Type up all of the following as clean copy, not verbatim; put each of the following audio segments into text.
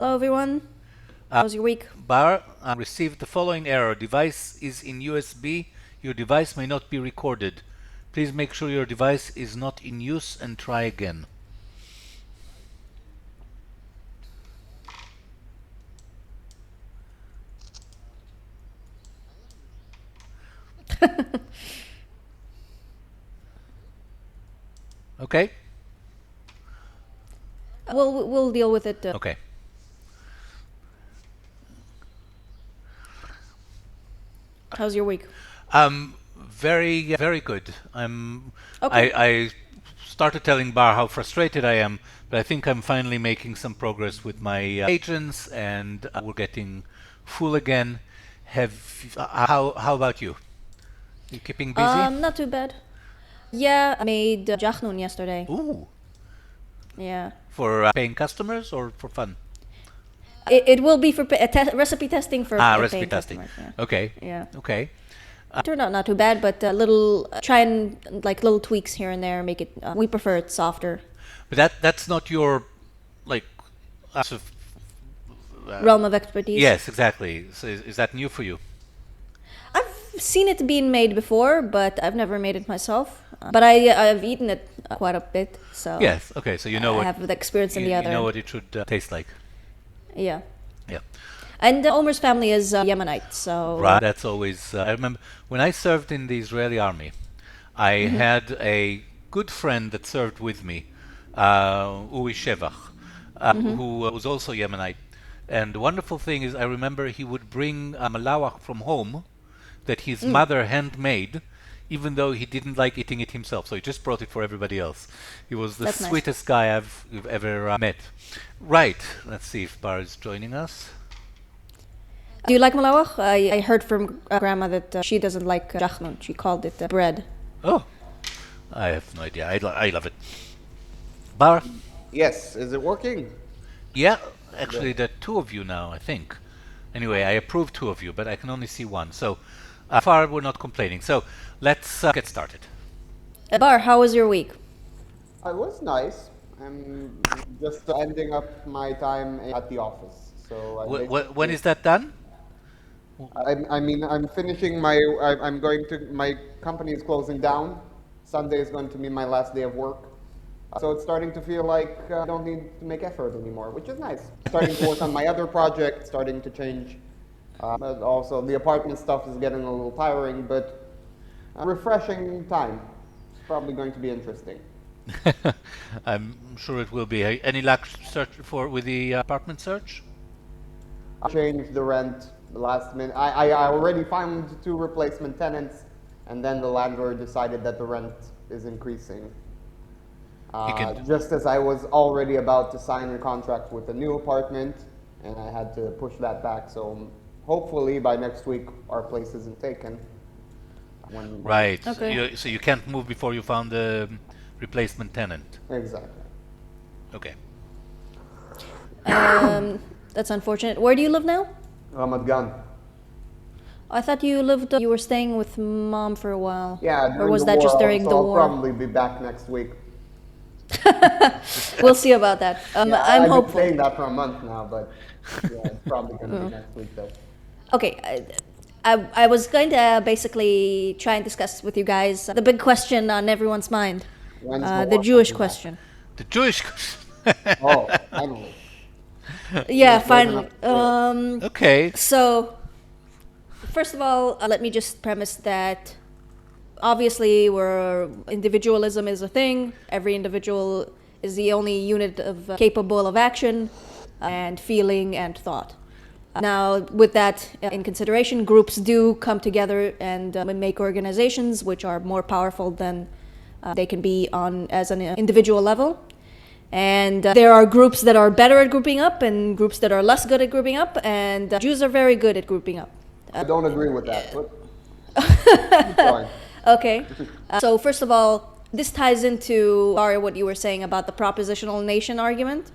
Hello, everyone. How was your week? Bar received the following error. Device is in USB. Your device may not be recorded. Please make sure your device is not in use and try again. Okay? We'll deal with it. Okay. How's your week? Very good. Okay. I started telling Bar how frustrated I am, but I think I'm finally making some progress with my agents, and we're getting full again. How about you? You keeping busy? Not too bad. Yeah, I made Jachnun yesterday. Ooh, Yeah. for paying customers or for fun? It will be for recipe testing for Recipe paying testing. customers. Yeah. Okay. Yeah. Okay. Turned out not too bad, but a little try and like little tweaks here and there make it. We prefer it softer. But that's not your like sort of, Realm of expertise. yes, exactly. So is that new for you? I've seen it being made before, but I've never made it myself. But I've eaten it quite a bit, so Yes. Okay. So you know I what have the experience in you, the you other. know what it should taste like. Yeah. Yeah. And Omer's family is Yemenite, so Right. That's always. I remember when I served in the Israeli army, I had a good friend that served with me, Uri Shevach, who was also Yemenite. And the wonderful thing is, I remember he would bring malawach from home that his mother handmade, even though he didn't like eating it himself. So he just brought it for everybody else. He was the That's nice. sweetest guy you've ever met. Right. Let's see if Bar is joining us. Do you like malawach? I heard from grandma that she doesn't like jachnun. She called it bread. Oh, I have no idea. I love it. Bar? Yes, is it working? Yeah, actually, there are two of you now, I think. Anyway, I approve two of you, but I can only see one. So, far, we're not complaining. So, let's get started. Bar, how was your week? It was nice. I'm just ending up my time at the office. So When is that done? I'm finishing I'm going to, my company is closing down. Sunday is going to be my last day of work. So it's starting to feel like I don't need to make effort anymore, which is nice. Starting to work on my other project, starting to change. But also, the apartment stuff is getting a little tiring, but a refreshing time. It's probably going to be interesting. I'm sure it will be. Any luck with the apartment search? I changed the rent the last minute. I already found two replacement tenants, and then the landlord decided that the rent is increasing. Just as I was already about to sign a contract with a new apartment, and I had to push that back. So hopefully by next week our place isn't taken. Right. Okay. So you can't move before you found the replacement tenant. Exactly. Okay. That's unfortunate. Where do you live now? Ramat Gan. I thought you were staying with mom for a while. Yeah, Or during was the that war just during also. the I'll war? probably be back next week. We'll see about that. I'm I've been hopeful. saying that for a month now, but yeah, it's probably going to be next week though. Okay, I was going to basically try and discuss with you guys the big question on everyone's mind, When's the war Jewish coming back? question. The Jewish. Oh, finally. Yeah, There's finally. enough Okay. So, first of all, let me just premise that obviously individualism is a thing. Every individual is the only unit capable of action and feeling and thought. Now, with that in consideration, groups do come together and make organizations which are more powerful than they can be as an individual level. And there are groups that are better at grouping up and groups that are less good at grouping up, and Jews are very good at grouping up. I don't agree with that, but keep going. Okay. So first of all, this ties into what you were saying about the propositional nation argument.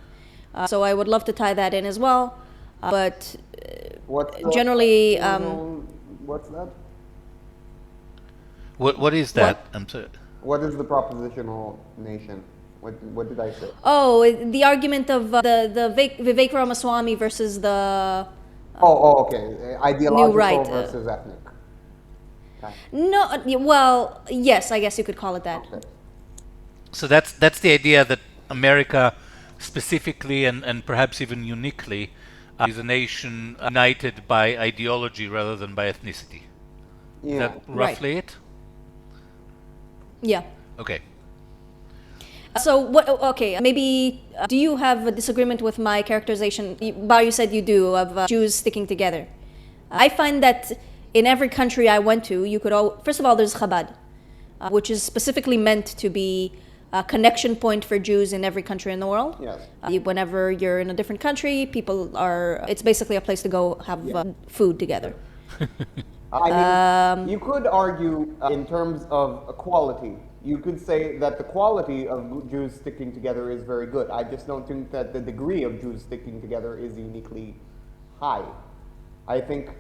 So I would love to tie that in as well. But What's the- generally, what's that? What is that? I'm sorry. What is the propositional nation? What did I say? Oh, the argument of Vivek Ramaswamy versus the Okay. Ideological right, versus ethnic. Okay. no. Well, yes, I guess you could call it that. Okay. So that's the idea that America specifically and perhaps even uniquely is a nation united by ideology rather than by ethnicity. Is Yeah. that roughly it? Yeah. Okay. So what? Okay, maybe do you have a disagreement with my characterization? Bar, you said you do of Jews sticking together. I find that in every country I went to, you could first of all, there's Chabad, which is specifically meant to be a connection point for Jews in every country in the world. Yes. Whenever you're in a different country, people are. It's basically a place to go have food together. I mean, you could argue in terms of equality. You could say that the quality of Jews sticking together is very good. I just don't think that the degree of Jews sticking together is uniquely high. I think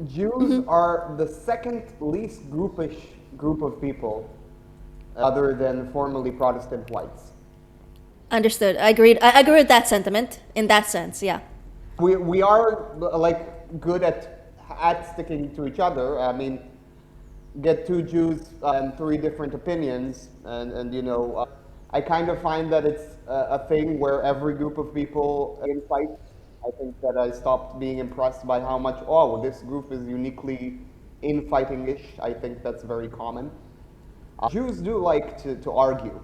Jews are the second least group of people other than formerly Protestant whites. Understood. I agree with that sentiment in that sense. Yeah. We are like good at sticking to each other. I mean, get two Jews and three different opinions, and you know, I kind of find that it's a thing where every group of people fight. I think that I stopped being impressed by how much, this group is uniquely infighting-ish. I think that's very common. Jews do like to argue.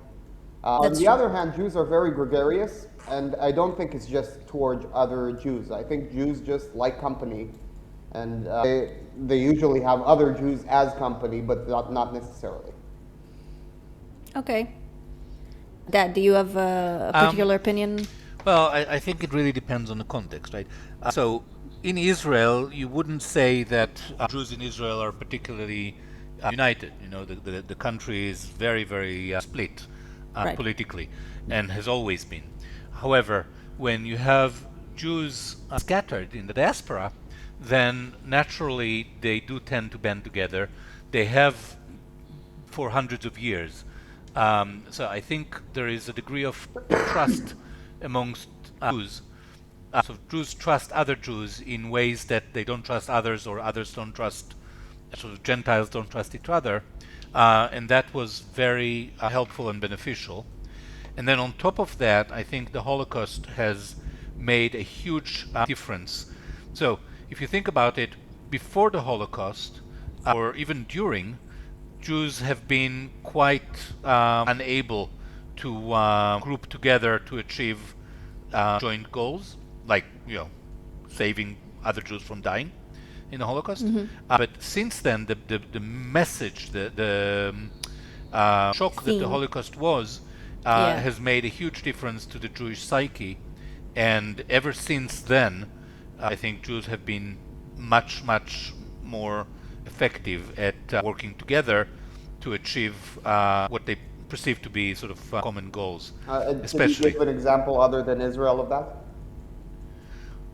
On the other hand, Jews are very gregarious, and I don't think it's just towards other Jews. I think Jews just like company, and they usually have other Jews as company, but not necessarily. Okay. Dad, do you have a particular opinion? Well, I think it really depends on the context, right? So in Israel, you wouldn't say that Jews in Israel are particularly united. You know, the country is very, very split politically, and has always been. However, when you have Jews scattered in the diaspora, then naturally they do tend to band together. They have for hundreds of years. So I think there is a degree of trust amongst Jews. So Jews trust other Jews in ways that they don't trust others, or others don't trust, sort of Gentiles don't trust each other. And that was very helpful and beneficial. And then on top of that, I think the Holocaust has made a huge difference. So if you think about it, before the Holocaust, or even during, Jews have been quite unable to group together to achieve joint goals, like, you know, saving other Jews from dying in the Holocaust. But since then, the message, the shock that the Holocaust was, has made a huge difference to the Jewish psyche. And ever since then, I think Jews have been much, much more effective at working together to achieve what they perceive to be sort of common goals. Especially. Can you give an example other than Israel of that?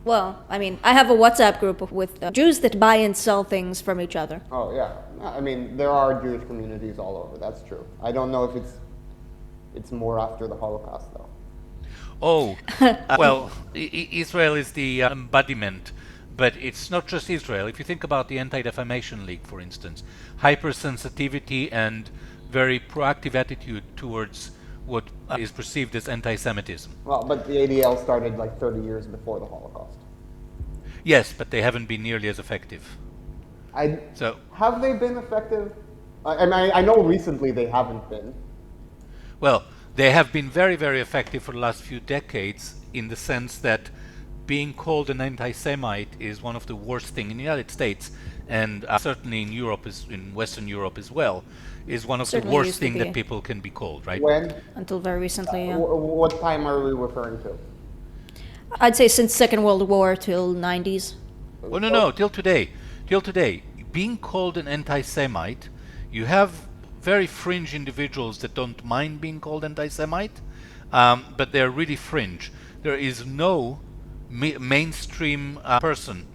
Well, I mean, I have a WhatsApp group with Jews that buy and sell things from each other. Oh yeah, I mean there are Jewish communities all over. That's true. I don't know if it's more after the Holocaust though. Oh, well, Israel is the embodiment, but it's not just Israel. If you think about the Anti-Defamation League, for instance, hypersensitivity and very proactive attitude towards what is perceived as anti-Semitism. Well, but the ADL started like 30 years before the Holocaust. Yes, but they haven't been nearly as effective. Have they been effective? I know recently they haven't been. Well, they have been very, very effective for the last few decades, in the sense that being called an anti-Semite is one of the worst things in the United States, and certainly in Europe, in Western Europe as well, is one of the worst things that people can be called, right? When? Until very recently. What time are we referring to? I'd say since Second World War till 90s. Oh, no, till today. Till today. Being called an anti-Semite, you have very fringe individuals that don't mind being called anti-Semite, but they're really fringe. There is no mainstream person,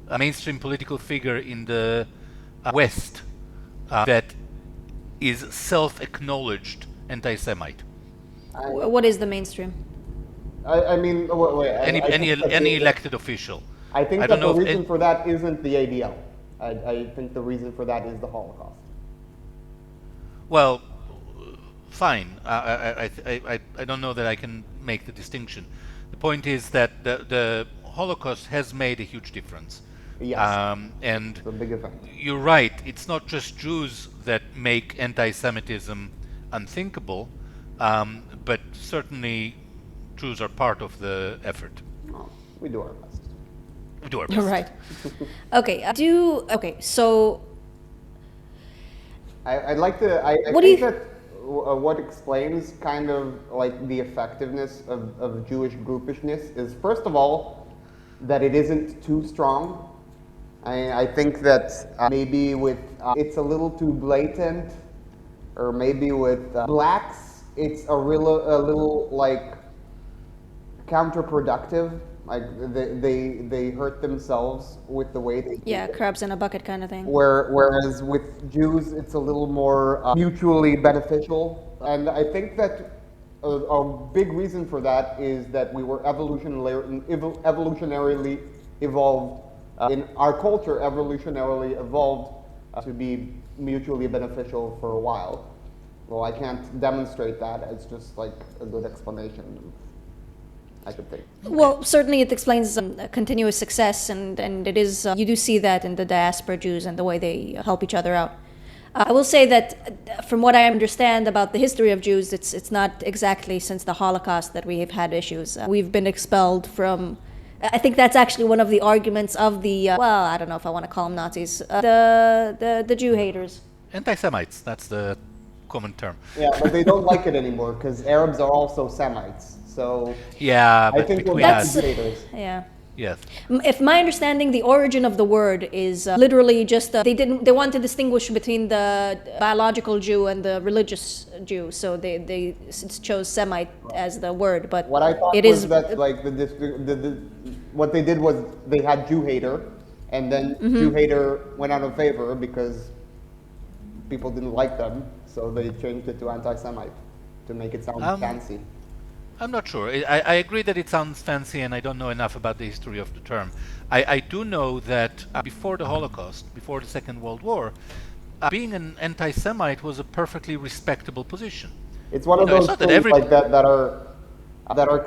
a mainstream political figure in the West that is self-acknowledged anti-Semite. What is the mainstream? I mean, wait, Any elected official. I think I that don't know the if reason for that isn't the ADL. I think the reason for that is the Holocaust. Well, fine. I don't know that I can make the distinction. The point is that the Holocaust has made a huge difference. Yes. And It's a big event. you're right. It's not just Jews that make anti-Semitism unthinkable, but certainly Jews are part of the effort. Oh, we do our best. We do our best. Right. Okay. So I'd like to. I What do think you- that what explains kind of like the effectiveness of Jewish groupishness is, first of all, that it isn't too strong. I think that maybe with it's a little too blatant, or maybe with blacks it's a little like counterproductive. Like they hurt themselves with the way they yeah, do it. crabs in a bucket kind of thing. Whereas with Jews, it's a little more mutually beneficial. And I think that a big reason for that is that we were evolutionarily evolved, in our culture, evolutionarily evolved to be mutually beneficial for a while. Well, I can't demonstrate that. It's just like a good explanation, I could think. Well, certainly it explains continuous success, and it is, you do see that in the diaspora Jews and the way they help each other out. I will say that from what I understand about the history of Jews, it's not exactly since the Holocaust that we have had issues. We've been expelled from, I think that's actually one of the arguments of the, well, I don't know if I want to call them Nazis, the Jew haters. Anti-Semites, that's the common term. Yeah, but they don't like it anymore because Arabs are also Semites. So Yeah, I but think we're between back us, to haters. Yeah. yes. If my understanding, the origin of the word is literally just they want to distinguish between the biological Jew and the religious Jew, so they chose Semite as the word. But What I thought it was is that like what they did was they had Jew hater, and then Jew hater went out of favor because people didn't like them, so they changed it to anti-Semite to make it sound fancy. I'm not sure. I agree that it sounds fancy, and I don't know enough about the history of the term. I do know that before the Holocaust, before the Second World War, being an anti-Semite was a perfectly respectable position. It's one of No, it's those not that things every- like that are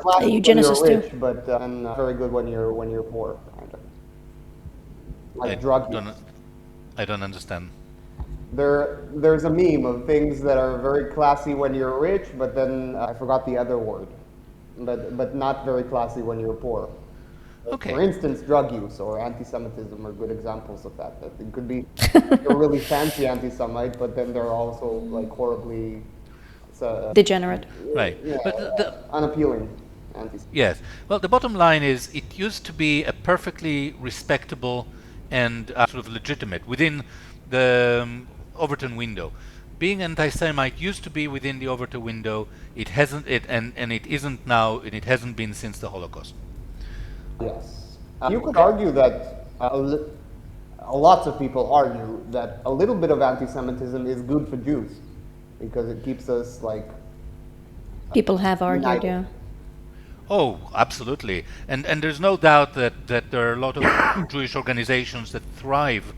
classic when eugenicist you're too. rich, but and very good when you're poor, kind of. Like I drug use. I don't understand. There's a meme of things that are very classy when you're rich, but then I forgot the other word. But not very classy when you're poor. Okay. For instance, drug use or anti-Semitism are good examples of that. That it could be a really fancy anti-Semite, but then they're also like horribly degenerate. Right. yeah, But unappealing anti-Semite. yes. Well, the bottom line is it used to be a perfectly respectable and sort of legitimate within the Overton window. Being anti-Semite used to be within the Overton window. It hasn't, and it isn't now, and it hasn't been since the Holocaust. Yes. You could argue that lots of people argue that a little bit of anti-Semitism is good for Jews because it keeps us like People have argued, United. yeah. Oh, absolutely. And there's no doubt that there are a lot of Jewish organizations that thrive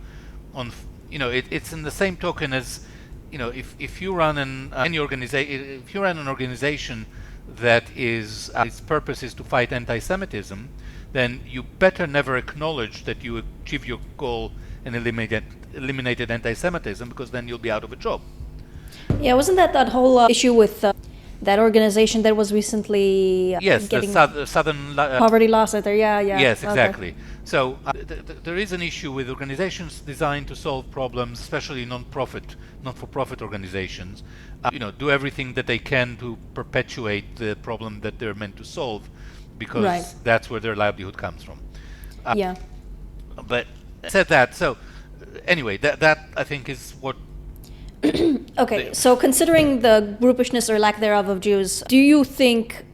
on, it's in the same token as, if you run if you run an organization that its purpose is to fight anti-Semitism, then you better never acknowledge that you achieve your goal and eliminated anti-Semitism, because then you'll be out of a job. Yeah, wasn't that whole issue with that organization that was recently Yes, getting the Southern poverty law center? Yeah. Yes, Okay. exactly. So there is an issue with organizations designed to solve problems, especially not-for-profit organizations. Do everything that they can to perpetuate the problem that they're meant to solve, because Right. that's where their livelihood comes from. Yeah. But said that, so anyway, that I think is what. Okay, so considering the groupishness or lack thereof of Jews, do you think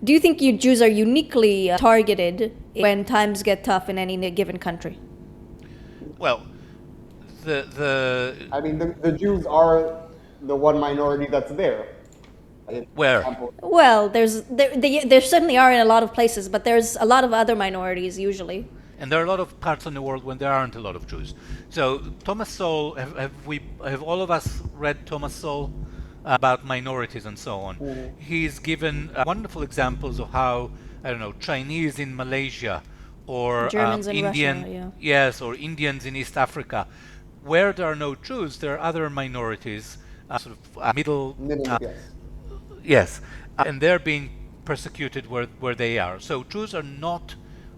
do you think Jews are uniquely targeted when times get tough in any given country? Well, the I mean, the Jews are the one minority that's there. Where? Well, there certainly are in a lot of places, but there's a lot of other minorities usually. And there are a lot of parts in the world when there aren't a lot of Jews. So Thomas Sowell, have all of us read Thomas Sowell about minorities and so on? Mm-hmm. He's given wonderful examples of how, I don't know, Chinese in Malaysia or Germans in Indian, Russia, yeah. yes, or Indians in East Africa, where there are no Jews, there are other minorities, sort of middle, Yes. yes, and they're being persecuted where they are. So Jews are not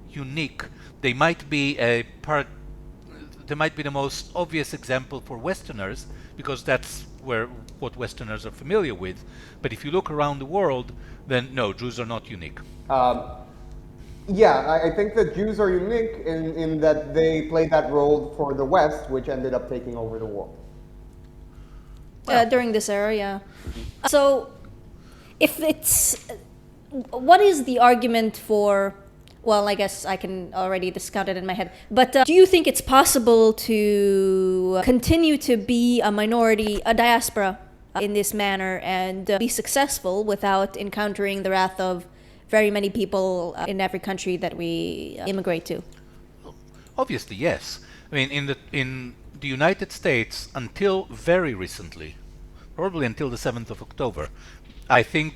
unique. They might be they might be the most obvious example for Westerners because that's what Westerners are familiar with. But if you look around the world, then no, Jews are not unique. Yeah, I think that Jews are unique in that they played that role for the West, which ended up taking over the world. During this era, yeah. So, if it's, what is the argument for? Well, I guess I can already discount it in my head. But do you think it's possible to continue to be a minority, a diaspora, in this manner and be successful without encountering the wrath of very many people in every country that we immigrate to? Obviously, yes. I mean, in the United States, until very recently, probably until the 7th of October, I think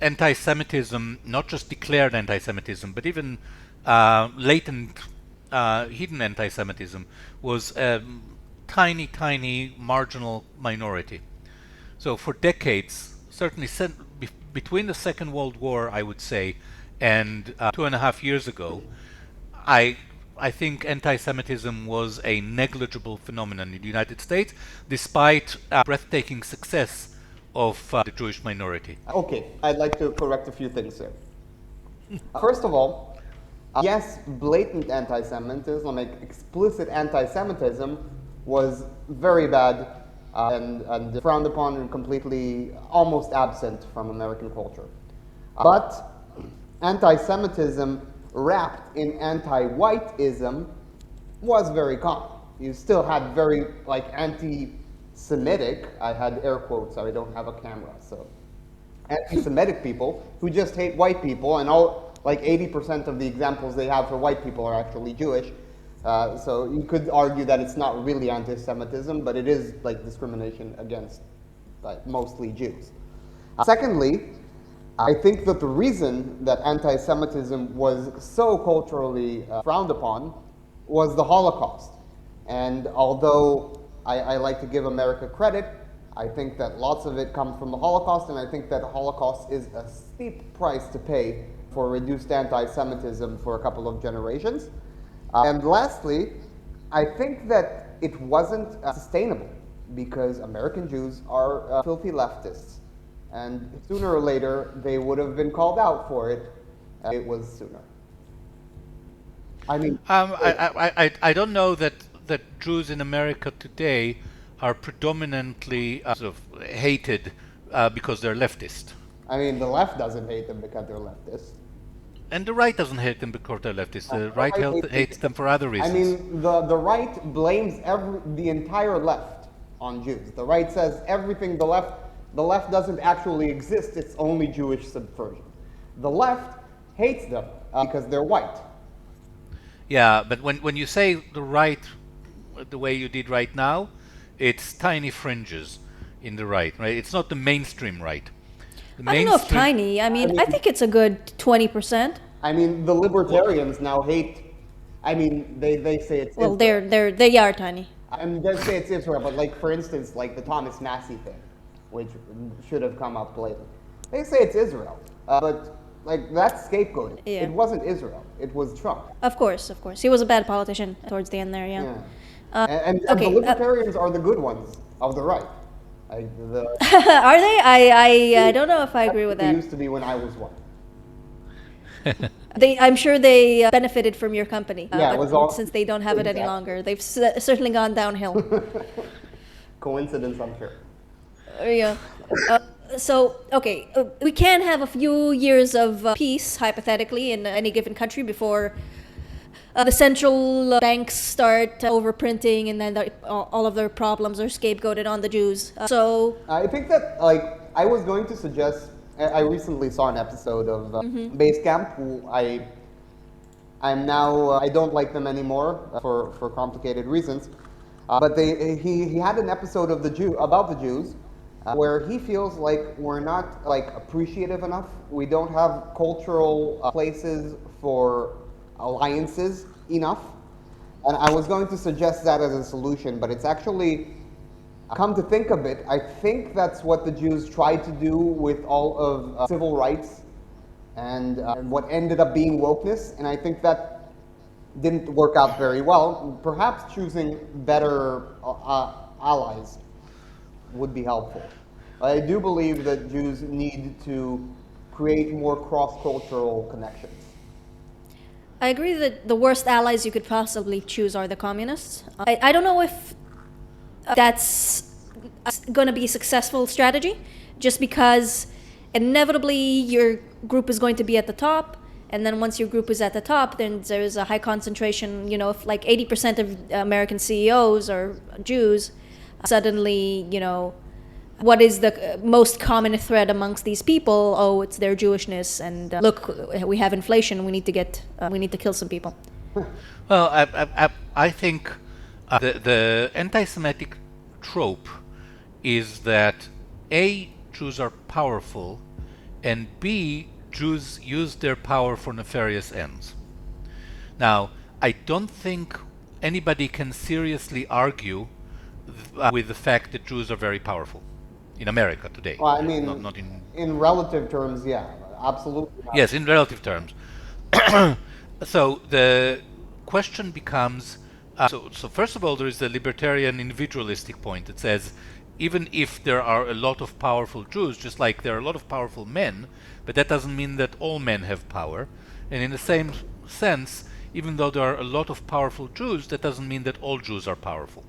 anti-Semitism, not just declared anti-Semitism, but even latent, hidden anti-Semitism, was a tiny marginal minority. So for decades, certainly between the Second World War, I would say, and 2.5 years ago, I think anti-Semitism was a negligible phenomenon in the United States, despite breathtaking success of the Jewish minority. Okay, I'd like to correct a few things here. First of all, yes, blatant anti-Semitism, like explicit anti-Semitism, was very bad and frowned upon and completely almost absent from American culture. But anti-Semitism wrapped in anti-whiteism was very common. You still had very anti-Semitic, I had air quotes, I don't have a camera, so anti-Semitic people who just hate white people, and all 80% of the examples they have for white people are actually Jewish. So you could argue that it's not really anti-Semitism, but it is discrimination against mostly Jews. Secondly, I think that the reason that anti-Semitism was so culturally frowned upon was the Holocaust. And although I like to give America credit, I think that lots of it comes from the Holocaust, and I think that the Holocaust is a steep price to pay for reduced anti-Semitism for a couple of generations. And lastly, I think that it wasn't sustainable because American Jews are filthy leftists. And sooner or later, they would have been called out for it. It was sooner. I mean, I don't know that Jews in America today are predominantly sort of hated because they're leftist. I mean, the left doesn't hate them because they're leftists. And the right doesn't hate them because they're leftist. The right hates them for other reasons. I mean, the right blames the entire left on Jews. The right says everything the left doesn't actually exist, it's only Jewish subversion. The left hates them because they're white. Yeah, but when you say the right the way you did right now, it's tiny fringes in the right? It's not the mainstream right. I don't know if tiny. I mean, I think it's a good 20%. I mean, the libertarians now hate. I mean, they say it's. Well, they are tiny. I mean, they say it's Israel, but for instance, the Thomas Massey thing, which should have come up later. They say it's Israel, but that's scapegoating. Yeah. It wasn't Israel. It was Trump. Of course. He was a bad politician towards the end there. Yeah. And okay, the libertarians are the good ones of the right. Are they? I don't know if I agree with They that. used to be when I was one. I'm sure they benefited from your company. Yeah, it was all, since they don't have it any longer, they've certainly gone downhill. Coincidence, I'm sure. Yeah. We can have a few years of peace, hypothetically, in any given country before the central banks start overprinting, and then all of their problems are scapegoated on the Jews. So I think that, like, I was going to suggest, I recently saw an episode of Basecamp, who I'm now, I don't like them anymore for complicated reasons. But he had an episode of about the Jews, where he feels like we're not like appreciative enough. We don't have cultural places for alliances enough. And I was going to suggest that as a solution, but it's actually, come to think of it, I think that's what the Jews tried to do with all of civil rights and what ended up being wokeness. And I think that didn't work out very well. Perhaps choosing better allies would be helpful. I do believe that Jews need to create more cross-cultural connections. I agree that the worst allies you could possibly choose are the communists. I don't know if that's going to be a successful strategy, just because inevitably your group is going to be at the top, and then once your group is at the top, then there's a high concentration. If like 80% of American CEOs are Jews, suddenly, what is the most common thread amongst these people? Oh, it's their Jewishness, and look, we have inflation. We need to kill some people. Well, I think the anti-Semitic trope is that A, Jews are powerful, and B, Jews use their power for nefarious ends. Now, I don't think anybody can seriously argue with the fact that Jews are very powerful in America today. Well, I mean, not in relative terms, yeah, absolutely. Yes, in relative terms. So the question becomes, so first of all, there is the libertarian individualistic point that says, even if there are a lot of powerful Jews, just like there are a lot of powerful men, but that doesn't mean that all men have power. And in the same sense, even though there are a lot of powerful Jews, that doesn't mean that all Jews are powerful.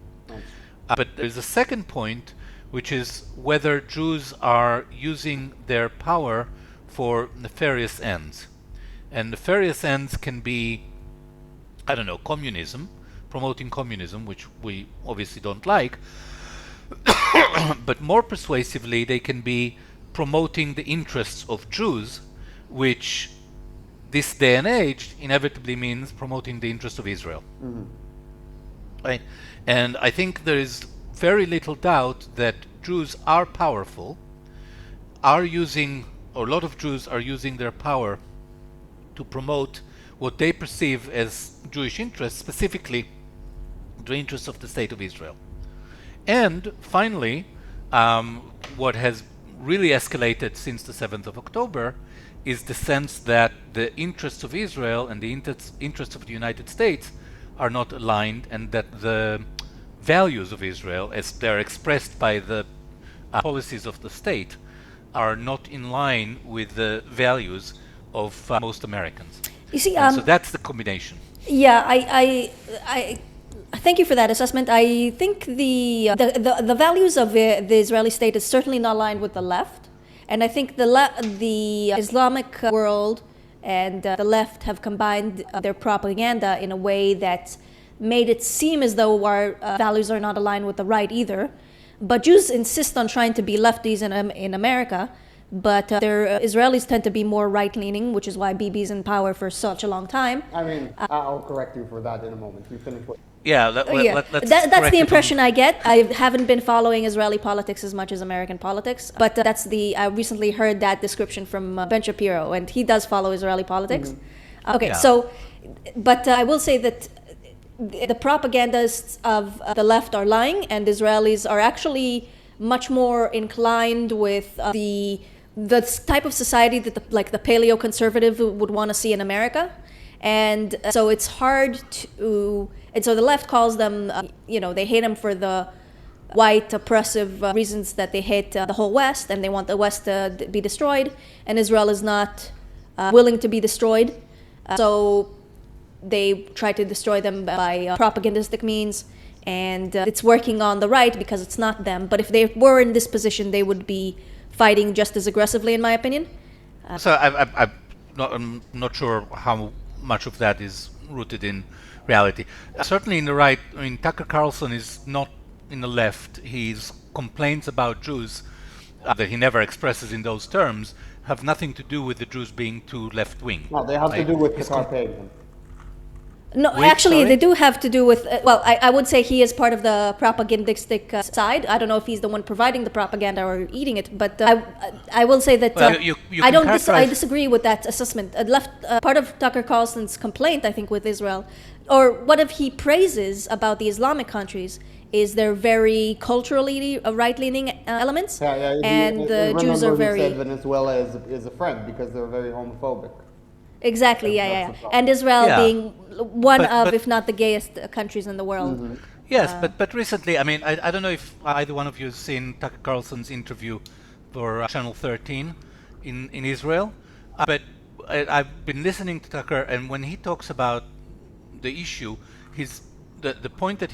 But there's a second point, which is whether Jews are using their power for nefarious ends. And nefarious ends can be, communism, promoting communism, which we obviously don't like. But more persuasively, they can be promoting the interests of Jews, which this day and age inevitably means promoting the interests of Israel. Mm-hmm. Right? And I think there is very little doubt that Jews are powerful, a lot of Jews are using their power to promote what they perceive as Jewish interests, specifically the interests of the state of Israel. And finally, what has really escalated since the 7th of October is the sense that the interests of Israel and the interests of the United States are not aligned, and that the values of Israel, as they're expressed by the policies of the state, are not in line with the values of most Americans. You see, so that's the combination. Yeah, I thank you for that assessment. I think the values of the Israeli state is certainly not aligned with the left, and I think the Islamic world and the left have combined their propaganda in a way that made it seem as though our values are not aligned with the right either. But Jews insist on trying to be lefties in America, but Israelis tend to be more right-leaning, which is why Bibi's in power for such a long time. I mean, I'll correct you for that in a moment. You finish what... Yeah, that's the impression I get. I haven't been following Israeli politics as much as American politics, but I recently heard that description from Ben Shapiro, and he does follow Israeli politics. Mm-hmm. Okay, yeah. But I will say that the propagandists of the left are lying, and Israelis are actually much more inclined with the type of society that the paleo-conservative would want to see in America. And so it's hard to... And so the left calls them, they hate them for the white oppressive reasons that they hate the whole West, and they want the West to be destroyed, and Israel is not willing to be destroyed. So they try to destroy them by propagandistic means, and it's working on the right because it's not them. But if they were in this position, they would be fighting just as aggressively, in my opinion. So I'm not sure how much of that is rooted in reality. Certainly in the right, I mean, Tucker Carlson is not in the left. His complaints about Jews that he never expresses in those terms have nothing to do with the Jews being too left-wing. No, they have to do with Qatar paying him. No, Wait, actually, sorry? they do have to do with. Well, I would say he is part of the propagandistic side. I don't know if he's the one providing the propaganda or eating it, but I will say that Well, you I can don't. I characterize- disagree with that assessment. Part of Tucker Carlson's complaint, I think, with Israel, or what if he praises about the Islamic countries, is their very culturally right-leaning elements, and the Jews are very. He said Venezuela is a friend because they're very homophobic. Exactly, That's yeah. the problem. And Israel Yeah. being one But- of, but- if not the gayest countries in the world. Yes, but recently, I mean, I don't know if either one of you has seen Tucker Carlson's interview for Channel 13 in Israel, but I've been listening to Tucker, and when he talks about the issue, the point that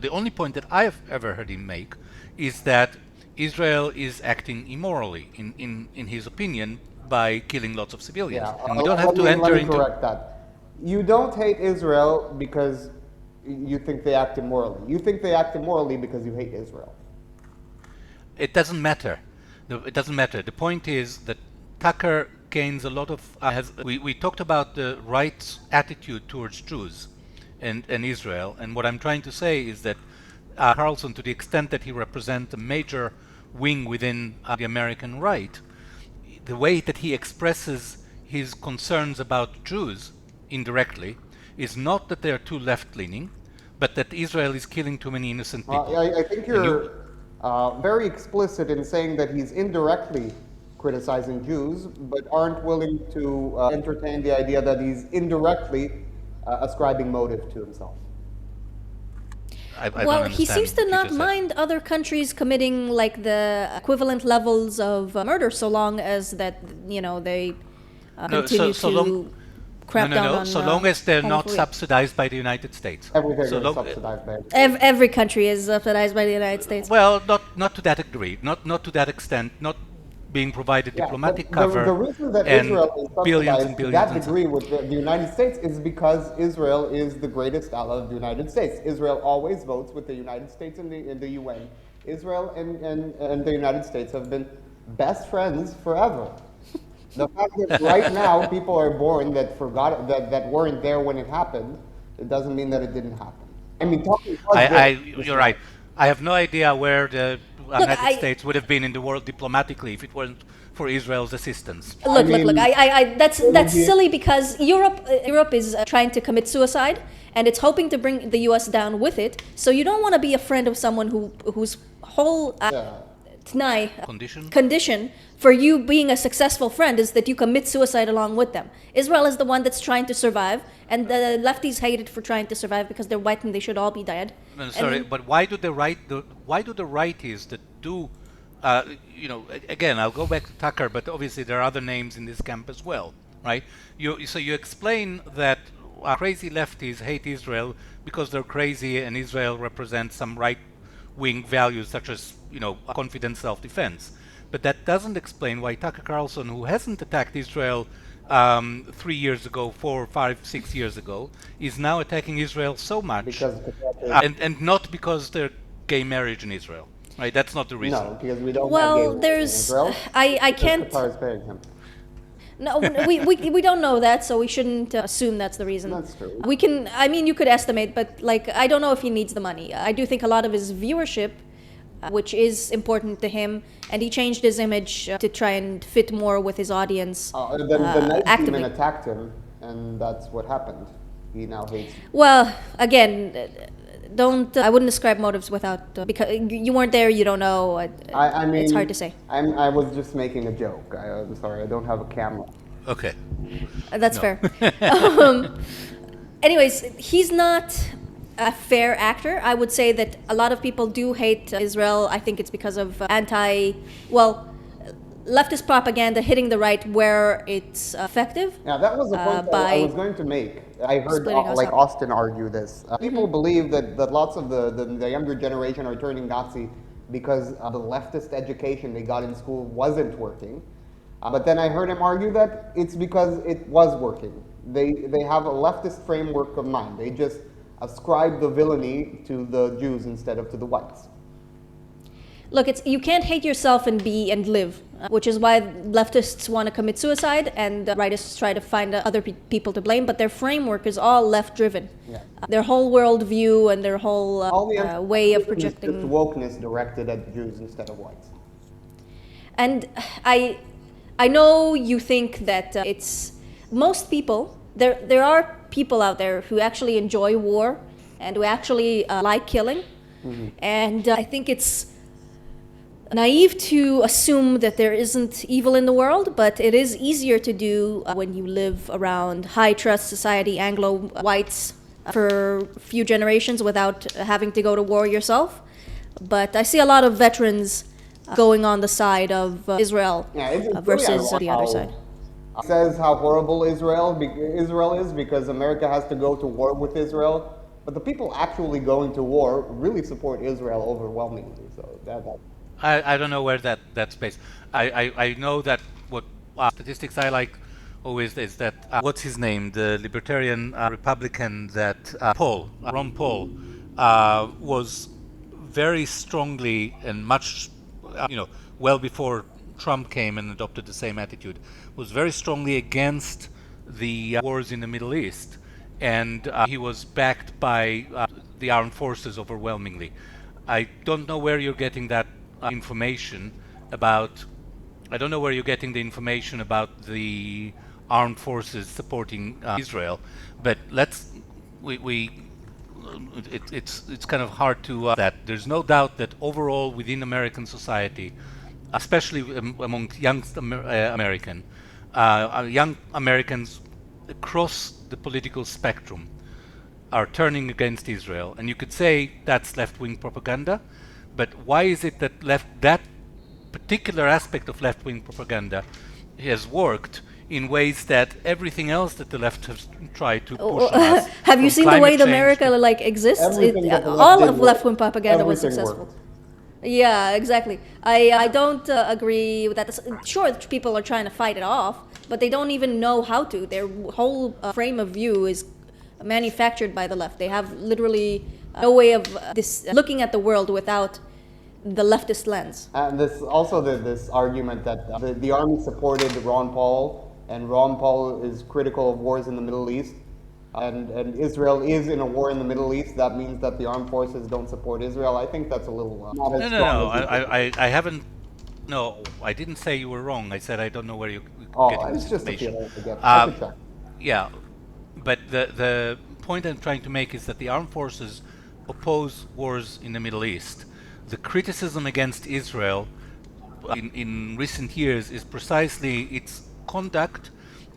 the only point that I have ever heard him make is that Israel is acting immorally, in his opinion, by killing lots of civilians. Yeah, And we don't have to enter let me into. correct that. You don't hate Israel because you think they act immorally. You think they act immorally because you hate Israel. It doesn't matter. It doesn't matter. The point is that Tucker gains a lot of. We talked about the right attitude towards Jews and Israel, and what I'm trying to say is that Carlson, to the extent that he represents a major wing within the American right, the way that he expresses his concerns about Jews indirectly is not that they are too left-leaning, but that Israel is killing too many innocent people. I think you're very explicit in saying that he's indirectly criticizing Jews, but aren't willing to entertain the idea that he's indirectly ascribing motive to himself. I don't Well, he understand seems to what you not just said. mind other countries committing like the equivalent levels of murder, so long as that they continue so to long- crack down on. So long as they're not homophobia. subsidized by the United States. Everything So is long- subsidized by Every country is subsidized by the United States. Well, not to that degree, not to that extent, not being provided diplomatic cover The reason that and Israel is billions subsidized and to billions that and degree with the United States is because Israel is the greatest ally of the United States. Israel always votes with the United States in the UN. Israel and the United States have been best friends forever. The fact that right now people are born that forgot that weren't there when it happened, it doesn't mean that it didn't happen. I mean, talking you're right. I have no idea where the United I- States would have been in the world diplomatically if it weren't for Israel's assistance. Look, look. That's be- silly because Europe is trying to commit suicide, and it's hoping to bring the U.S. down with it. So you don't want to be a friend of someone whose whole t'nai, condition for you being a successful friend is that you commit suicide along with them. Israel is the one that's trying to survive, and the lefties hate it for trying to survive because they're white and they should all be dead. No, sorry, but why do the righties that do, again, I'll go back to Tucker, but obviously there are other names in this camp as well, right? So you explain that crazy lefties hate Israel because they're crazy and Israel represents some right-wing values such as, confident self-defense. But that doesn't explain why Tucker Carlson, who hasn't attacked Israel 3 years ago, 4, 5, 6 years ago, is now attacking Israel so much, because and not because there's gay marriage in Israel, right? That's not the reason. no, because we don't have Well, gay marriage in there's Israel. I Because can't. Qatar is paying him. No, we don't know that, so we shouldn't assume that's the reason. That's true. You could estimate, but I don't know if he needs the money. I do think a lot of his viewership, which is important to him, and he changed his image to try and fit more with his audience. The night actively. demon attacked him, and that's what happened. He now hates. Well, again, I wouldn't describe motives without because you weren't there, you don't know. I mean, it's hard to say. I was just making a joke. I'm sorry, I don't have a camera. Okay. That's fair. Anyways, he's not a fair actor. I would say that a lot of people do hate Israel. I think it's because of leftist propaganda hitting the right where it's effective. Yeah, that was the point that I was going to make. I heard splitting us up. Austin argue this. People believe that lots of the younger generation are turning Nazi because the leftist education they got in school wasn't working. But then I heard him argue that it's because it was working. They have a leftist framework of mind. They just ascribe the villainy to the Jews instead of to the whites. Look, you can't hate yourself and be and live, which is why leftists want to commit suicide and rightists try to find other people to blame. But their framework is all left-driven. Yeah. Their whole worldview and their whole way of projecting Just wokeness directed at Jews instead of whites. And I know you think that it's most people. There are people out there who actually enjoy war and who actually like killing, and I think it's naive to assume that there isn't evil in the world, but it is easier to do when you live around high trust society, Anglo whites, for a few generations without having to go to war yourself. But I see a lot of veterans going on the side of Israel versus the other side. It says how horrible Israel is because America has to go to war with Israel, but the people actually going to war really support Israel overwhelmingly. So I don't know where that's based. I know that what statistics I like always is that what's his name, the libertarian Republican that Ron Paul was very strongly and much well before Trump came and adopted the same attitude, was very strongly against the wars in the Middle East, and he was backed by the armed forces overwhelmingly. I don't know where you're getting that information about. I don't know where you're getting the information about the armed forces supporting Israel, but it's kind of hard to that. There's no doubt that overall within American society, especially among young young Americans across the political spectrum are turning against Israel, and you could say that's left-wing propaganda. But why is it that that particular aspect of left-wing propaganda has worked in ways that everything else that the left has tried to push on us? Have you seen the way America exists? All of left-wing propaganda was successful. Worked. Yeah, exactly. I don't agree with that. Sure, people are trying to fight it off, but they don't even know how to. Their whole frame of view is manufactured by the left. They have literally no way of looking at the world without the leftist lens. And this argument that the army supported Ron Paul, and Ron Paul is critical of wars in the Middle East, and Israel is in a war in the Middle East. That means that the armed forces don't support Israel. I think that's a little not as strong. I haven't. No, I didn't say you were wrong. I said I don't know where you're getting this information. It's just a feeling. Yeah, but the point I'm trying to make is that the armed forces oppose wars in the Middle East. The criticism against Israel in recent years is precisely its conduct,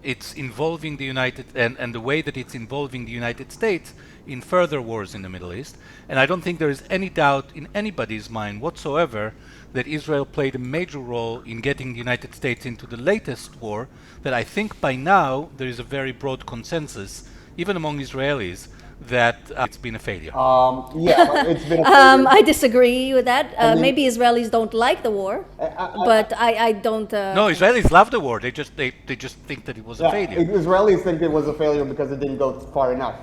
its involving the and the way that it's involving the United States in further wars in the Middle East. And I don't think there is any doubt in anybody's mind whatsoever that Israel played a major role in getting the United States into the latest war, that I think by now there is a very broad consensus, even among Israelis, that it's been a failure. It's been a failure. I disagree with that. Maybe Israelis don't like the war, but I don't. No, Israelis love the war. They just think that it was a failure. Israelis think it was a failure because it didn't go far enough.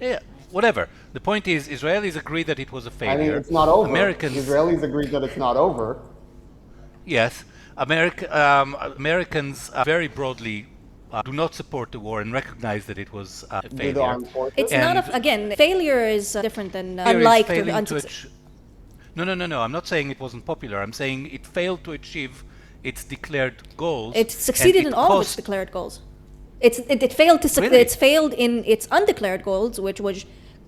Yeah, whatever. The point is, Israelis agree that it was a failure. I mean, it's not over. Israelis agree that it's not over. Yes, Americans very broadly do not support the war and recognize that it was a failure. It's not again. Failure is different than unliked or unsuccessful. No. I'm not saying it wasn't popular. I'm saying it failed to achieve its declared goals. It succeeded in all of its declared goals. It failed to. Really? It's failed in its undeclared goals, which was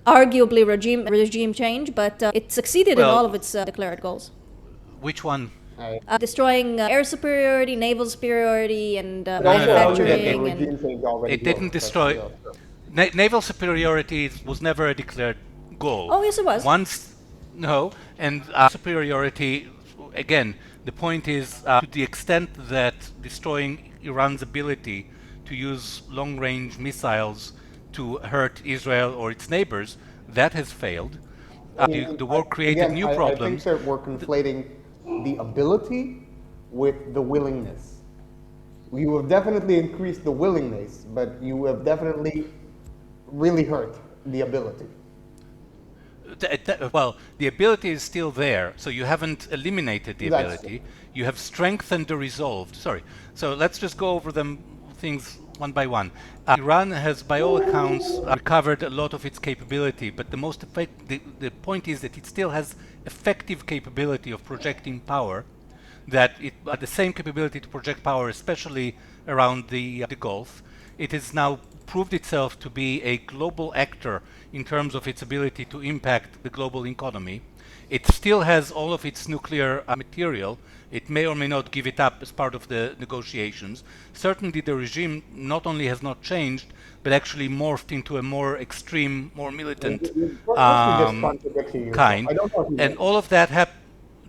arguably regime change, but it succeeded in all of its declared goals. Which one? Destroying air superiority, naval superiority, and manufacturing. It didn't destroy. Naval superiority was never a declared goal. Oh, yes, it was. And superiority, again, the point is to the extent that destroying Iran's ability to use long-range missiles to hurt Israel or its neighbors, that has failed. The war created new problems. I think that we're conflating the ability with the willingness. You have definitely increased the willingness, but you have definitely really hurt the ability. Well, the ability is still there, so you haven't eliminated the That's ability. You have strengthened the resolve. Sorry. So let's just go over them things one by one. Iran has, by all accounts, recovered a lot of its capability, but the point is that it still has effective capability of projecting power. That it the same capability to project power, especially around the Gulf. It has now proved itself to be a global actor in terms of its ability to impact the global economy. It still has all of its nuclear material. It may or may not give it up as part of the negotiations. Certainly the regime not only has not changed, but actually morphed into a more extreme, more militant kind. And all of that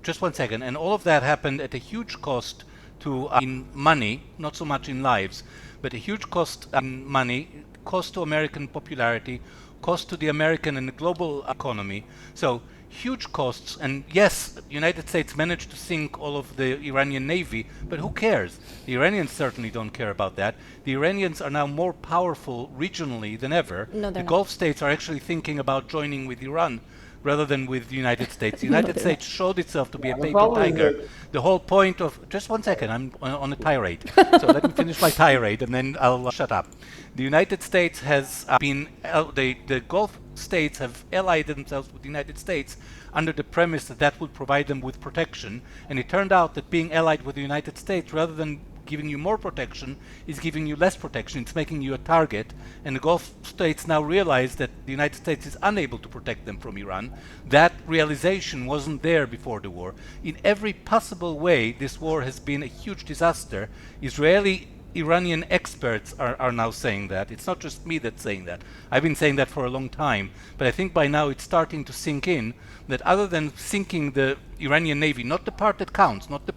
just one second. And all of that happened at a huge cost to in money, not so much in lives, but a huge cost in money, cost to American popularity, cost to the American and the global economy. So huge costs. And yes, the United States managed to sink all of the Iranian navy, but who cares? The Iranians certainly don't care about that. The Iranians are now more powerful regionally than ever. No, the not. Gulf states are actually thinking about joining with Iran rather than with the United States. The United States showed itself to be a paper tiger. The whole point of... Just one second, I'm on a tirade. So let me finish my tirade and then I'll shut up. The United States has been... the Gulf states have allied themselves with the United States under the premise that that would provide them with protection. And it turned out that being allied with the United States, rather than giving you more protection, is giving you less protection. It's making you a target. And the Gulf states now realize that the United States is unable to protect them from Iran. That realization wasn't there before the war. In every possible way, this war has been a huge disaster. Iranian experts are now saying that. It's not just me that's saying that. I've been saying that for a long time. But I think by now it's starting to sink in that other than sinking the Iranian navy, not the part that counts, not the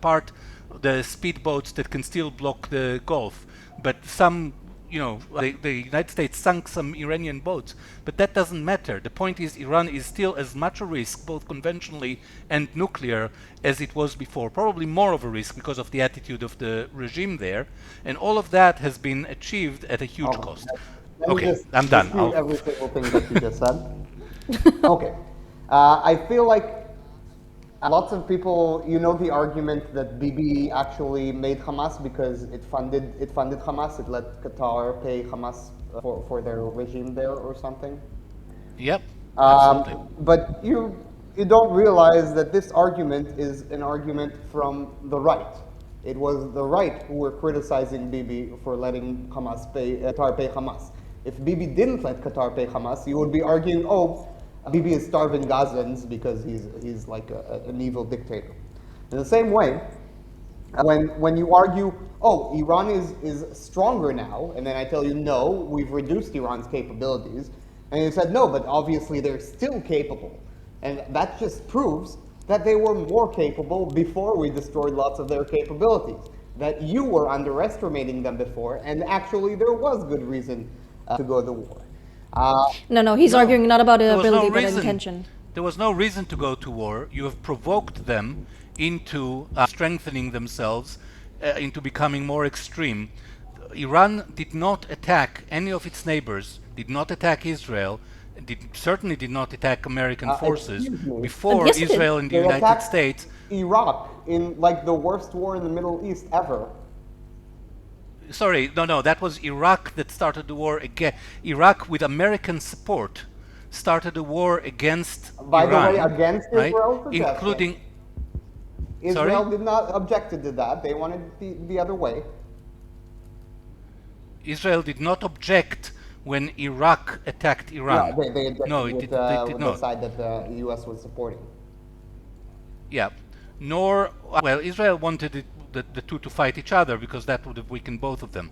speedboats that can still block the Gulf, but some, the United States sunk some Iranian boats, but that doesn't matter. The point is Iran is still as much a risk, both conventionally and nuclear, as it was before. Probably more of a risk because of the attitude of the regime there, and all of that has been achieved at a huge cost. Okay, I'm done. Every single thing that you just said. Okay. I feel like lots of people, the argument that Bibi actually made Hamas because it funded Hamas. It let Qatar pay Hamas for their regime there or something. Yep. Absolutely. But you don't realize that this argument is an argument from the right. It was the right who were criticizing Bibi for letting Qatar pay Hamas. If Bibi didn't let Qatar pay Hamas, you would be arguing, Bibi is starving Gazans because he's like an evil dictator. In the same way, when you argue, Iran is stronger now, and then I tell you, no, we've reduced Iran's capabilities, and you said, no, but obviously they're still capable. And that just proves that they were more capable before we destroyed lots of their capabilities, that you were underestimating them before, and actually there was good reason to go to war. No, he's arguing not about ability, but intention. There was no reason to go to war. You have provoked them into strengthening themselves, into becoming more extreme. Iran did not attack any of its neighbors, did not attack Israel, certainly did not attack American forces before Israel and the United States. Iraq in like the worst war in the Middle East ever. Sorry, no, that was Iraq that started the war again. Iraq, with American support, started a war against By Iran. the way, against Israel, right? Including... Israel Sorry? did not object to that. They wanted the other way. Israel did not object when Iraq attacked Iran. Yeah, they objected they did not. The side that the U.S. was supporting. Yeah. Israel wanted the two to fight each other because that would have weakened both of them,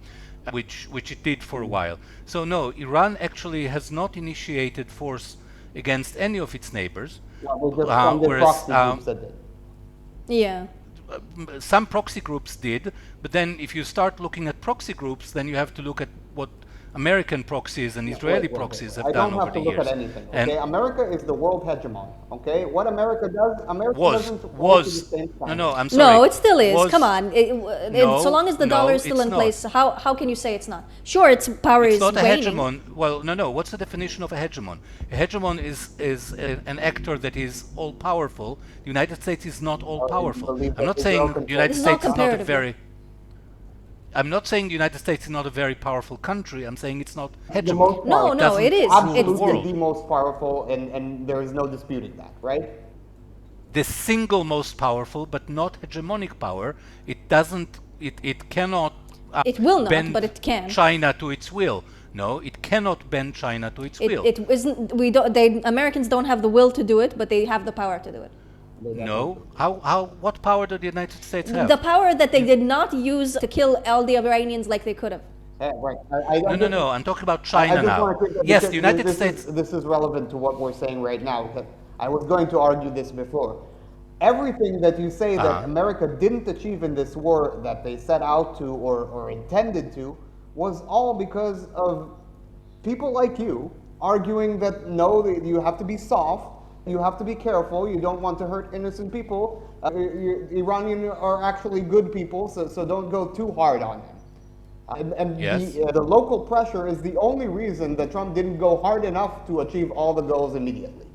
which it did for a while. So no, Iran actually has not initiated force against any of its neighbors. Yeah, whereas proxy groups that did. Yeah. Some proxy groups did, but then if you start looking at proxy groups, then you have to look at what American proxies and Israeli proxies have done over the years. I don't have to look at anything, okay? America is the world hegemon, okay? What America does, America doesn't fall to the same standard. No, I'm sorry. No, it still is. Come on. So long as the dollar is still in not. place, how can you say it's not? Sure, its power is not a waning. hegemon. Well, no. What's the definition of a hegemon? A hegemon is an actor that is all-powerful. The United States is not all-powerful. I'm not saying the United States is not a very... I'm not saying the United States is not a very powerful country. I'm saying it's not hegemon. No, it is. Absolutely the most powerful, and there is no disputing that, right? The single most powerful, but not hegemonic power. It doesn't. It cannot. It will not, bend but it can. China to its will. No, it cannot bend China to its will. It isn't. Americans don't have the will to do it, but they have the power to do it. No. What power do the United States have? The power that they did not use to kill all the Iranians like they could have. Right. No. I'm talking about China now. Yes, the United States. This is relevant to what we're saying right now. I was going to argue this before. Everything that you say that America didn't achieve in this war that they set out to or intended to was all because of people like you arguing that no, you have to be soft. You have to be careful. You don't want to hurt innocent people. Iranian are actually good people, so don't go too hard on them. And yes. The local pressure is the only reason that Trump didn't go hard enough to achieve all the goals immediately.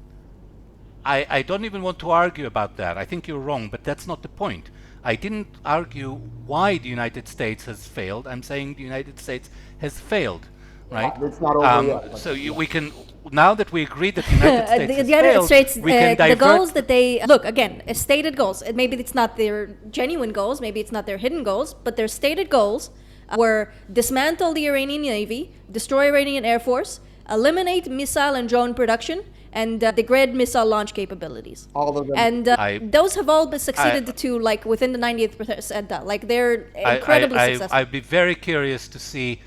I don't even want to argue about that. I think you're wrong, but that's not the point. I didn't argue why the United States has failed. I'm saying the United States has failed, right? It's not over yet. So we can... Now that we agree that the United States has the United States, we can divert... the goals that they look again, stated goals. Maybe it's not their genuine goals, maybe it's not their hidden goals, but their stated goals were dismantle the Iranian Navy, destroy Iranian Air Force, eliminate missile and drone production, and degrade missile launch capabilities. All of them. And those have all been succeeded to like within the 90th percentile. Like they're incredibly successful. I'd be very curious to see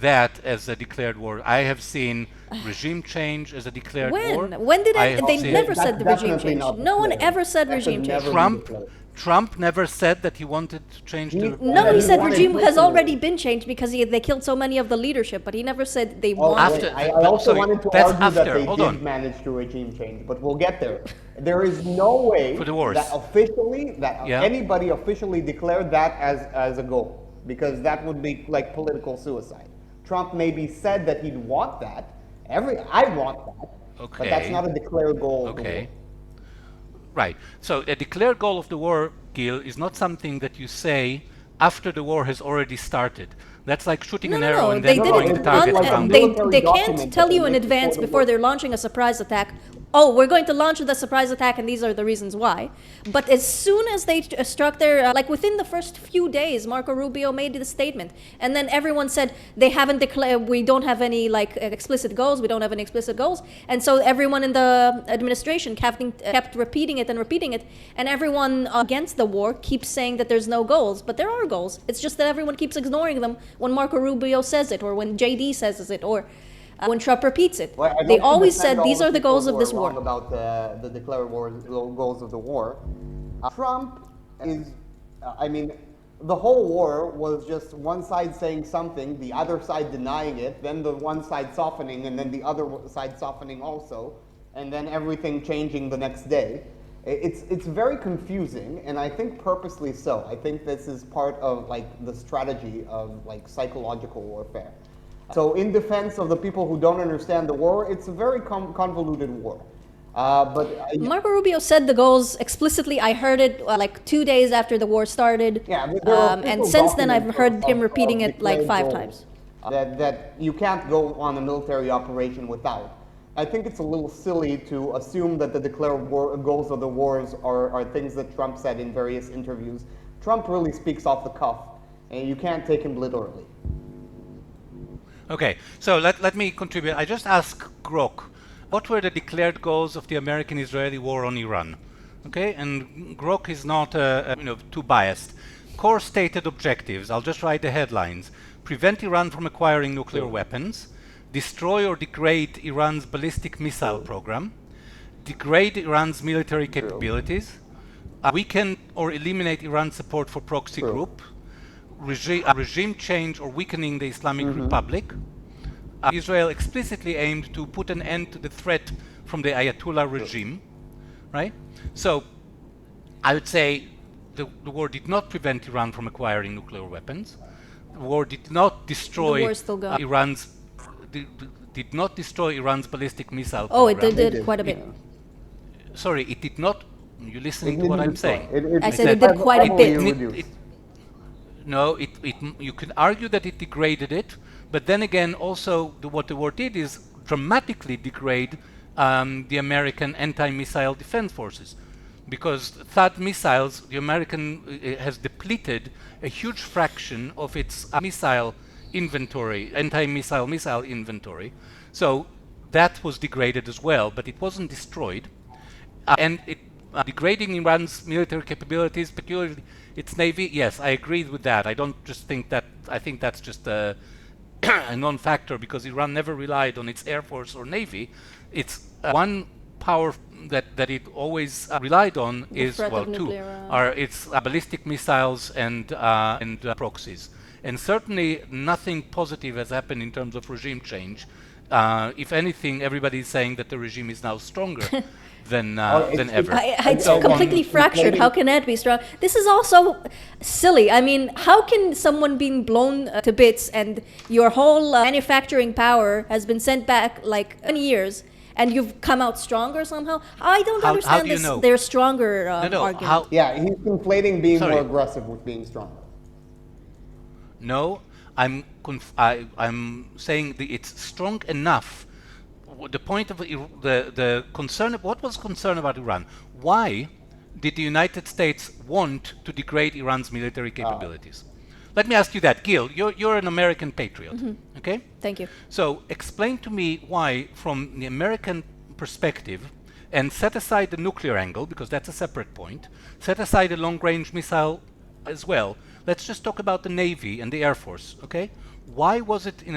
that as a declared war. I have seen regime change as a declared war. When did they never said the regime change? No one ever said regime change. Trump never said that he wanted to change the... No, he said regime has already been changed because they killed so many of the leadership, but he never said they wanted. I also wanted to argue that they did manage to regime change, but we'll get there. There is no way that anybody officially declared that as a goal, because that would be like political suicide. Trump maybe said that he'd want that. I want that. Okay. But that's not a declared goal. Okay. Right. So a declared goal of the war, Gil, is not something that you say after the war has already started. That's like shooting an arrow and then throwing the target down. They can't tell you in advance before they're launching a surprise attack, oh, we're going to launch the surprise attack and these are the reasons why. But as soon as they struck their, like within the first few days, Marco Rubio made the statement. And then everyone said they haven't declared, we don't have any like explicit goals, we don't have any explicit goals. And so everyone in the administration kept repeating it. And everyone against the war keeps saying that there's no goals. But there are goals. It's just that everyone keeps ignoring them when Marco Rubio says it or when JD says it or when Trump repeats it. Well, they always said these are the goals of this war. About the declared goals of the war. Trump is, the whole war was just one side saying something, the other side denying it, then the one side softening, and then the other side softening also, and then everything changing the next day. It's very confusing, and I think purposely so. I think this is part of like the strategy of like psychological warfare. So in defense of the people who don't understand the war, it's a very convoluted war. Marco Rubio said the goals explicitly. I heard it like 2 days after the war started. Yeah, and since then I've heard him repeating it like 5 times. That you can't go on a military operation without. I think it's a little silly to assume that the declared goals of the wars are things that Trump said in various interviews. Trump really speaks off the cuff, and you can't take him literally. Okay, so let me contribute. I just asked Grok, what were the declared goals of the American-Israeli war on Iran? Okay, and Grok is not too biased. Core stated objectives, I'll just write the headlines. Prevent Iran from acquiring nuclear weapons. Destroy or degrade Iran's ballistic missile program. Degrade Iran's military capabilities. Weaken or eliminate Iran's support for proxy group. regime change or weakening the Islamic Republic, Israel explicitly aimed to put an end to the threat from the Ayatollah regime, right? So I would say the war did not prevent Iran from acquiring nuclear weapons. The war did not destroy did not destroy Iran's ballistic missile program. It did quite a bit. Sorry, it did not. You listening to what I'm saying? I said it did quite a bit. You can argue that it degraded it, but then again, also what the war did is dramatically degrade the American anti-missile defense forces, because THAAD missiles, the American has depleted a huge fraction of its missile inventory, anti-missile inventory. So that was degraded as well, but it wasn't destroyed, and it. Degrading Iran's military capabilities, particularly its navy, yes, I agree with that. I don't just think that, I think that's just a non-factor, because Iran never relied on its air force or navy. It's one power that it always relied on is, well, two, are its ballistic missiles and proxies. And certainly nothing positive has happened in terms of regime change. If anything, everybody is saying that the regime is now stronger than ever. It's completely fractured. How can that be strong? This is also silly. I mean, how can someone being blown to bits and your whole manufacturing power has been sent back like 20 years and you've come out stronger somehow? I don't understand this. They're stronger argument. He's conflating being more aggressive with being stronger. No, I'm saying that it's strong enough. The point of the concern, what was concern about Iran? Why did the United States want to degrade Iran's military capabilities? Let me ask you that. Gil, you're an American patriot, okay? Thank you. So explain to me why, from the American perspective, and set aside the nuclear angle, because that's a separate point, set aside the long-range missile as well. Let's just talk about the Navy and the Air Force, okay? Why was it in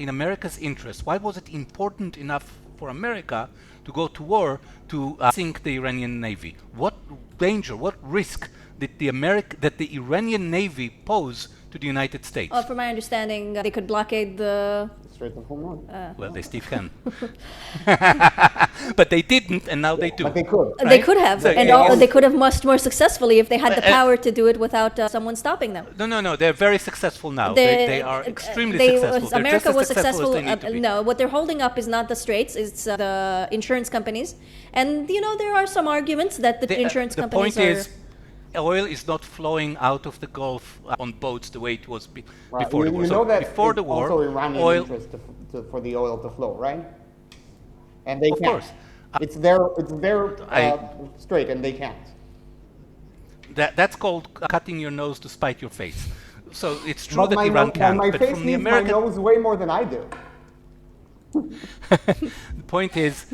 America's interest? Why was it important enough for America to go to war to sink the Iranian Navy? What danger, what risk did the Iranian Navy pose to the United States? From my understanding, they could blockade the Strait of Hormuz. Well, they still can. But they didn't, and now they do. But they could. Right? They could have, so, they could have much more successfully if they had the power to do it without someone stopping them. No, they're very successful now. They are extremely successful. America was successful. No, what they're holding up is not the straits, it's the insurance companies. And, there are some arguments that the insurance companies are... The point is, oil is not flowing out of the Gulf on boats the way it was before the war. You know that before the war, also Iranian oil interest for the oil to flow, right? And they can't. Of course. It's their strait, and they can't. That's called cutting your nose to spite your face. So it's true that Iran can't, my but face from the needs American... my nose way more than I do. The point is,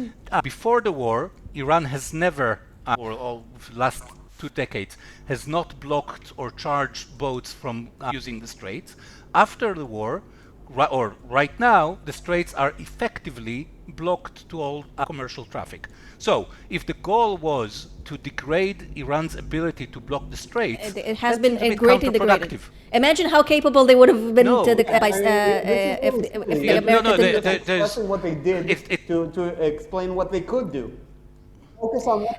before the war, Iran has never, or last 2 decades, has not blocked or charged boats from using the straits. After the war, or right now, the straits are effectively blocked to all commercial traffic. So, if the goal was to degrade Iran's ability to block the straits, it has been greatly degraded. Imagine how capable they would have been if the Americans didn't expressing what they did to explain what they could do.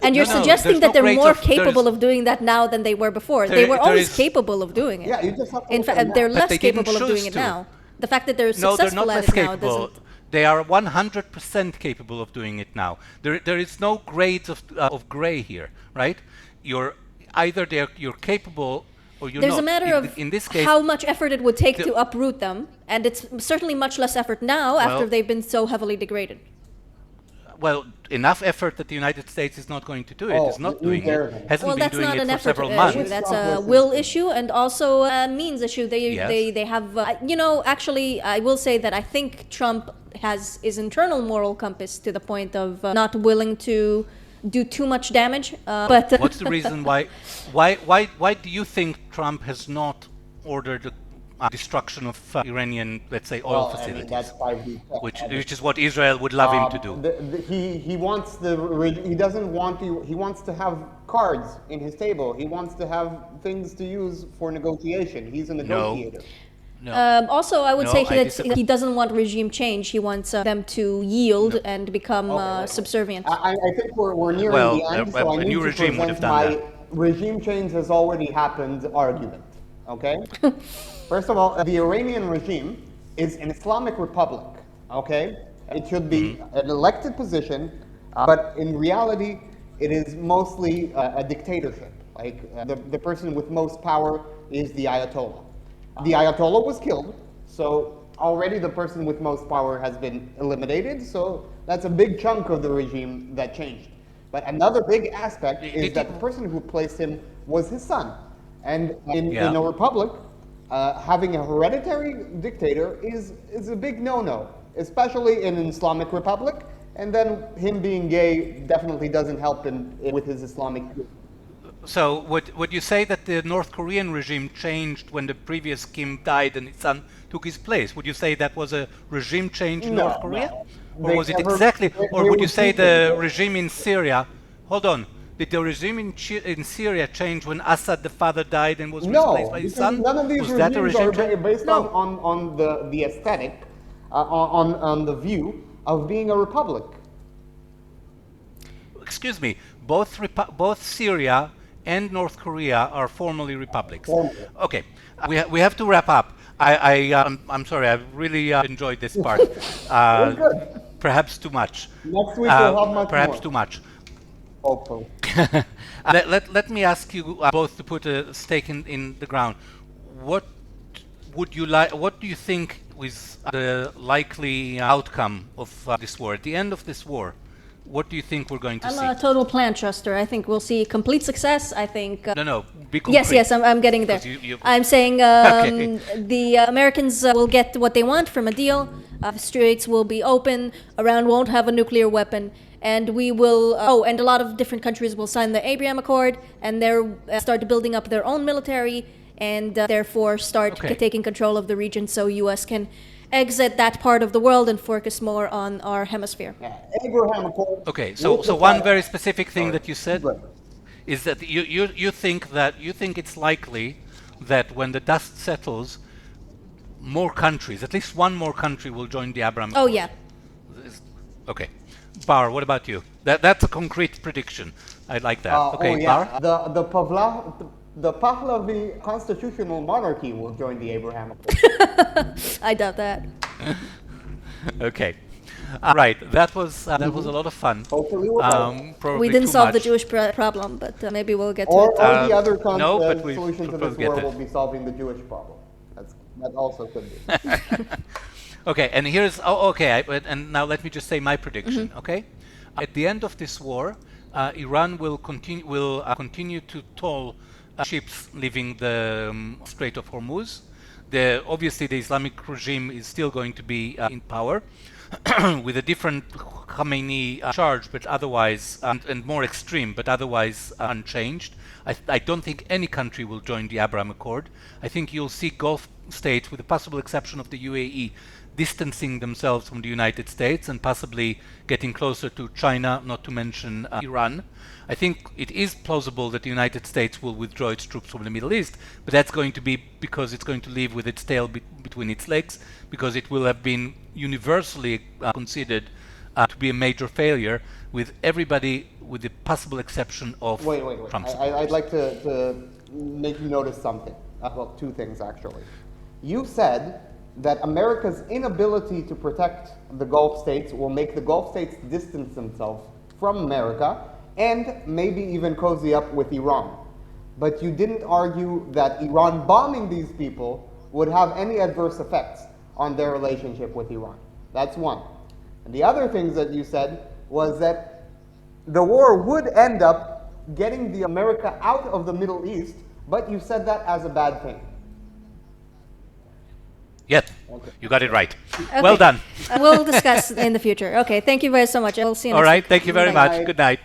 And you're suggesting that they're more capable of doing that now than they were before. They were always capable of doing it. Yeah, you just have to in fact, they're less capable of doing it now. The fact that they're successful at it now doesn't... They are 100% capable of doing it now. There is no grades of gray here, right? You're capable or you're not. There's a matter of in this case, how much effort it would take to uproot them, and it's certainly much less effort now after they've been so heavily degraded. Well, enough effort that the United States is not going to do it. Is not doing it. Hasn't been doing it for several months. That's a will issue and also a means issue. They have, actually, I will say that I think Trump has his internal moral compass to the point of not willing to do too much damage. But what's the reason why do you think Trump has not ordered destruction of Iranian, let's say, oil Well, I facilities, mean, that's 5D tech. which is what Israel would love him to do. He doesn't want to. He wants to have cards in his table. He wants to have things to use for negotiation. He's a negotiator. No. Also, I would No, say I that disagree. he doesn't want regime change. He wants them to yield and become subservient. I think we're nearing Well, the end, so I a need new to regime would have present done my regime change has already happened argument. Okay. First of all, the Iranian regime is an Islamic republic. Okay. It should be an elected position, but in reality, it is mostly a dictatorship. Like the person with most power is the Ayatollah. The Ayatollah was killed, so already the person with most power has been eliminated, so that's a big chunk of the regime that changed. But another big aspect is that the person who placed him was his son. And in a republic, having a hereditary dictator is a big no-no, especially in an Islamic republic, and then him being gay definitely doesn't help him with his Islamic. So would you say that the North Korean regime changed when the previous Kim died and his son took his place? Would you say that was a regime change in North Korea? Or was it exactly, or would you say the regime in Syria, hold on, did the regime in Syria change when Assad the father died and was replaced by his son? None of these Was that a regimes regime are change? based No. on the aesthetic, on the view of being a republic. Excuse me, both Syria and North Korea are formally republics. Okay, we have to wrap up. I'm sorry, I've really enjoyed this part. Perhaps too much. Next week we'll have much perhaps more. too much. Hopefully. Let me ask you both to put a stake in the ground. What would you like? What do you think is the likely outcome of this war? At the end of this war, what do you think we're going to see? I'm a total plan truster. I think we'll see complete success. I think. No, be concrete. Yes, I'm getting there. I'm saying Okay. the Americans will get what they want from a deal. Straits will be open. Iran won't have a nuclear weapon. And we will, and a lot of different countries will sign the Abraham Accord and start building up their own military and therefore start taking control of the region so U.S. can exit that part of the world and focus more on our hemisphere. Abraham Accord. Okay, so one very specific thing that you said is that you think it's likely that when the dust settles, more countries, at least one more country, will join the Abraham Accord. Oh yeah. Okay. Bar, what about you? That's a concrete prediction. I like that. Okay, Bar? The Pahlavi constitutional monarchy will join the Abraham Accord. I doubt that. Okay. Right, that was a lot of fun. Hopefully we'll probably We didn't too solve the much. Jewish problem, but maybe we'll get to Or it. the other solution to we'll this get war it. will be solving the Jewish problem. That also could be. Okay, and here's and now let me just say my prediction. Okay, at the end of this war, Iran will continue to toll ships leaving the Strait of Hormuz. Obviously, the Islamic regime is still going to be in power with a different Khamenei charge, but otherwise and more extreme, but otherwise unchanged. I don't think any country will join the Abraham Accord. I think you'll see Gulf states, with the possible exception of the UAE, distancing themselves from the United States and possibly getting closer to China, not to mention Iran. I think it is plausible that the United States will withdraw its troops from the Middle East, but that's going to be because it's going to leave with its tail between its legs, because it will have been universally considered to be a major failure, with everybody, with the possible exception of Wait. Trump's. I'd like to make you notice something. Well, two things actually. You said that America's inability to protect the Gulf states will make the Gulf states distance themselves from America and maybe even cozy up with Iran. But you didn't argue that Iran bombing these people would have any adverse effects on their relationship with Iran. That's one. And the other things that you said was that the war would end up getting the America out of the Middle East, but you said that as a bad thing. Yep, you got it right. Well done. We'll discuss in the future. Okay, thank you very so much. I'll see you next All right, week. thank you very Bye. much. Good night.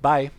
Bye.